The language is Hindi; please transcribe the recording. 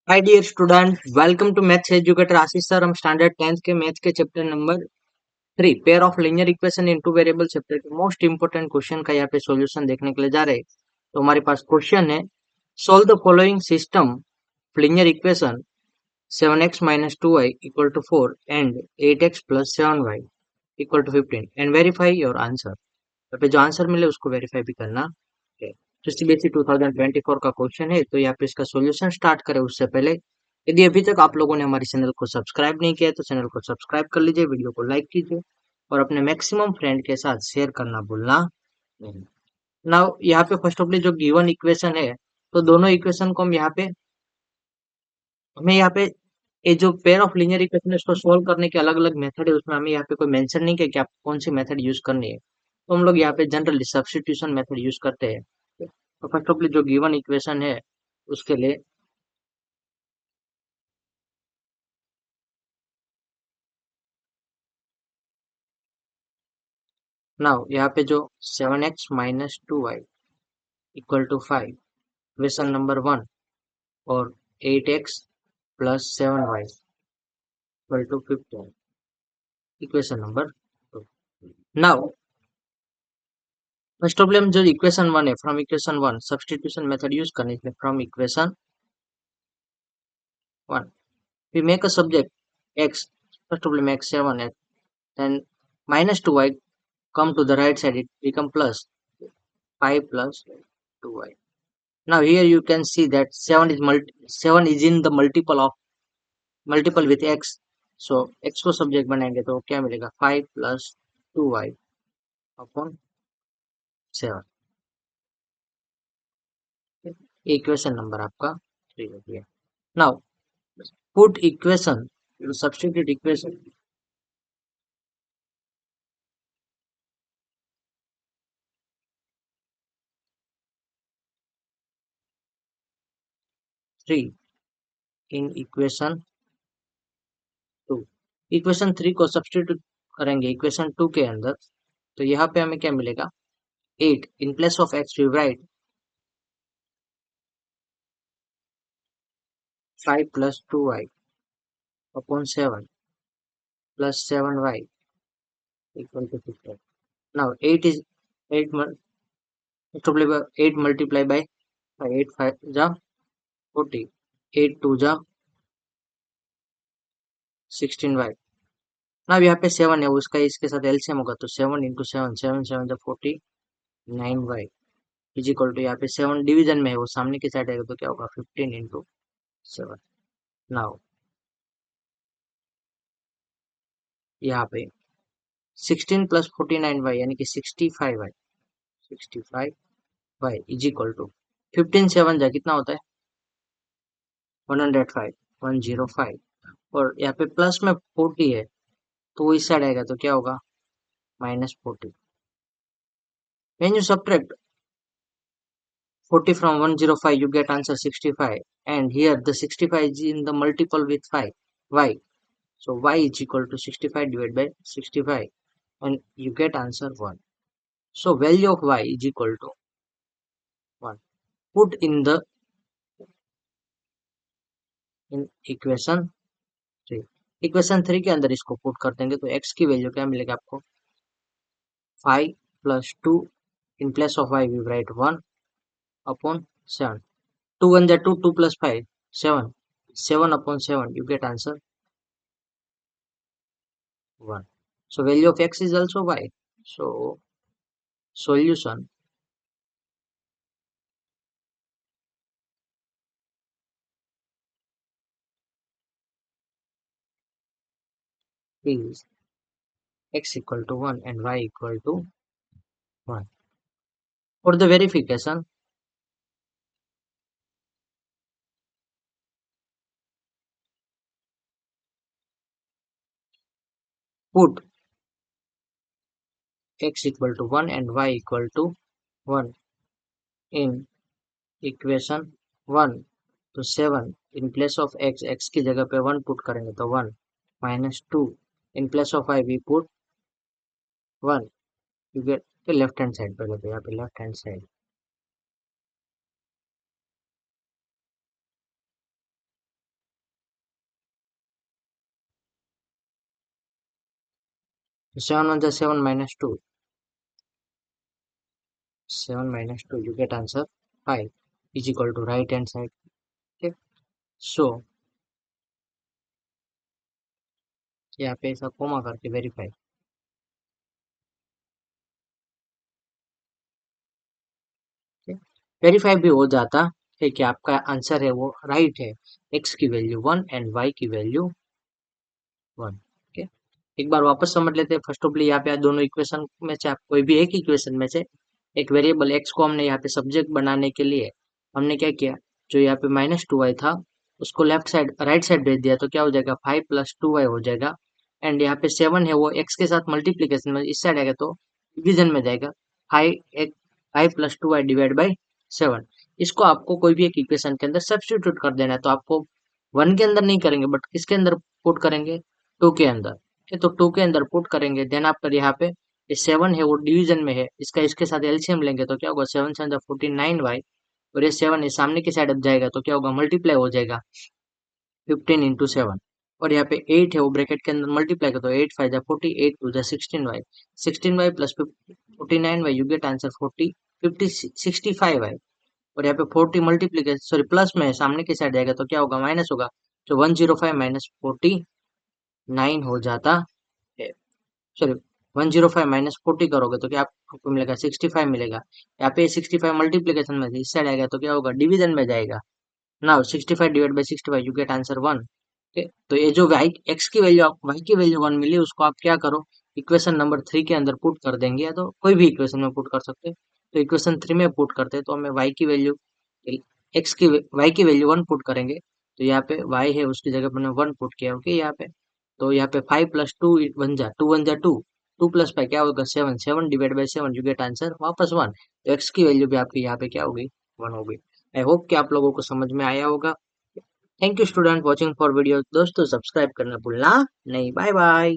Hi dear student, welcome to maths educator Ashish sir. हम स्टैंडर्ड 10th के मैथ्स के chapter number 3 pair of linear equation in two variable chapter के मोस्ट इंपोर्टेंट क्वेश्चन का यहाँ पे सॉल्यूशन देखने के लिए जा रहे हैं। तो हमारे पास क्वेश्चन है, solve the following system linear equation 7x minus 2y equal to 4 and 8x plus 7y equal to 15 and verify your answer। यहाँ पे जो आंसर मिले उसको वेरीफाई भी करना है। तो सीबीएसई 2024 का क्वेश्चन है, तो यहाँ पे इसका सॉल्यूशन स्टार्ट करें उससे पहले यदि अभी तक आप लोगों ने हमारे चैनल को सब्सक्राइब नहीं किया है तो चैनल को सब्सक्राइब कर लीजिए, वीडियो को लाइक कीजिए और अपने मैक्सिमम फ्रेंड के साथ शेयर करना भूलना नहीं। नाउ यहाँ पे फर्स्ट ऑफली जो गिवन इक्वेशन है, तो दोनों इक्वेशन को हम यहाँ पे हमें यहाँ पे ये जो पेयर ऑफ लीनियर इक्वेशन है उसको सोल्व करने के अलग अलग मेथड है, उसमें हमें यहाँ पे कोई मेंशन नहीं किया कि आप कौन सी मेथड यूज करनी है। तो हम लोग यहाँ पे जनरली सब्स्टिट्यूशन मेथड यूज करते हैं। तो फर्स्ट ऑफ जो गिवन इक्वेशन है उसके लिए नाउ यहाँ पे जो 7x minus 2y equal to 5 equation number 1 और 8x plus 7y equal to 15 equation number 2। Now first of हम जो इक्वेशन 1 है, from equation 1 substitution method use करने के लिए from equation 1 we make a subject x, first of all make 7x, then minus 2y come to the right side, it become plus 5 plus 2y. Now here you can see that 7 is in the multiple with x, so x को सब्जेक्ट बनाएंगे तो क्या मिलेगा 5 plus 2y upon 7। Equation number आपका 3 हो गया। Now put equation, substitute equation 3 in equation 2। Equation 3 को सब्स्टिट्यूट करेंगे इक्वेशन 2 के अंदर, तो यहाँ पे हमें क्या मिलेगा 8 in place of x we write 5 plus 2y upon 7 plus 7y equal to 15। Now 8 is 8 8 multiplied by 5, 8 5 जा 40, 8 2 जा 16y। now यहाँ पे 7 है, उसका इसके साथ एलसीएम होगा तो 7 इंटू 7 7 7 जा 49y इज इक्वल टू यहाँ पे 7 डिवीजन में है वो सामने की साइड आएगा तो क्या होगा 15 इंटू 7। नाउ यहाँ पे 16 प्लस 49y यानी कि 65y 65y is equal to 15 7 जा कितना होता है 105 105 और यहाँ पे प्लस में 40 है तो वो इस साइड आएगा तो क्या होगा minus 40। when you subtract 40 from 105 you get answer 65, and here the 65 is in the multiple with 5 y, so y is equal to 65 divided by 65 and you get answer 1, so value of y is equal to 1। put in the in equation 3, equation 3 के अंदर इसको पुट कर देंगे तो x की वैल्यू क्या मिलेगा आपको 5 plus 2 in place of y we write 1 upon 7, 2 1 जा 2 2 plus 5 7 7 upon 7 you get answer 1, so value of x is also y, so solution is x equal to 1 and y equal to 1। for the verification put x equal to 1 and y equal to 1 in equation 1 तो 7 in place of x, x की जगह पे 1 पुट करेंगे तो 1 minus 2 in place of y we put 1 you get the left hand side पहले तो यहाँ पे left hand side 7 1 is 7 minus 2. 7 minus 2, you get answer 5 is equal to right hand side. Okay, so यहाँ पे ऐसा कोमा करके वेरीफाई, वेरीफाई भी हो जाता है कि आपका आंसर है वो राइट है। एक्स की वैल्यू 1 एंड वाई की वैल्यू 1। ओके, एक बार वापस समझ लेते हैं। फर्स्ट ऑफ ऑल यहाँ पे दोनों इक्वेशन में से आप कोई भी एक इक्वेशन में से एक वेरिएबल एक्स को हमने यहाँ पे सब्जेक्ट बनाने के लिए हमने क्या किया, जो यहाँ पे -2y था उसको लेफ्ट साइड राइट साइड भेज दिया, तो क्या हो जाएगा 5 + 2y हो जाएगा। एंड यहाँ पे 7 है वो एक्स के साथ मल्टीप्लीकेशन में इस साइड आएगा तो डिवीजन में जाएगा। 5 + 2y डिवाइड बाई 7। इसको आपको कोई भी एक इक्वेशन के अंदर सब्स्टिट्यूट कर देना है, तो आपको 1 के अंदर नहीं करेंगे बट किसके अंदर पुट करेंगे, 2 के अंदर। ठीक है, तो 2 के अंदर पुट करेंगे। देन आपका यहाँ पे ये 7 है वो डिवीजन में है, इसका इसके साथ एलसीएम लेंगे तो क्या होगा, 7 7 49y, और ये 7 है सामने की साइड अब जाएगा तो क्या होगा, मल्टीप्लाई हो जाएगा 15 इंटू 7। और यहाँ पे 8 है वो ब्रैकेट के अंदर मल्टीप्लाई कर दो, 8 5 40, 8 2 16y, 16y plus 49y, you get answer 40 50 65y। और यहाँ पे 40 मल्टीप्लीकेशन सॉरी प्लस में है, सामने की साइड जाएगा तो क्या होगा, माइनस होगा, तो 105 माइनस 49 हो जाता है। सॉरी 105 माइनस 40 करोगे तो क्या आपको मिलेगा, 65 मिलेगा। यहाँ पे 65 मल्टीप्लीकेशन में इस साइड आएगा तो क्या होगा, डिवीजन में जाएगा। Now 65 divide by 65, you get answer 1। Okay, तो ये जो वाई एक्स की वैल्यू वाई की वैल्यू 1 मिली उसको आप क्या करो, इक्वेशन नंबर 3 के अंदर पुट कर देंगे, या तो कोई भी इक्वेशन में पुट कर सकते हैं। तो इक्वेशन 3 में पुट करते हैं तो हमें वाई की वैल्यू एक्स की वाई की वैल्यू 1 पुट करेंगे, तो यहाँ पे वाई है उसकी जगह मैंने 1 पुट किया। ओके, यहाँ पे तो यहाँ पे 5 + 2 बन जा 2 1 जा 2, 2 + 5 क्या होगा, 7, 7 divide by 7, you get answer वापस 1। तो एक्स की वैल्यू भी आपकी यहाँ पे क्या होगी, 1 होगी। आई होप कि आप लोगों को समझ में आया होगा। Thank you student watching for video. दोस्तों सब्सक्राइब करना भूलना नहीं। Bye bye.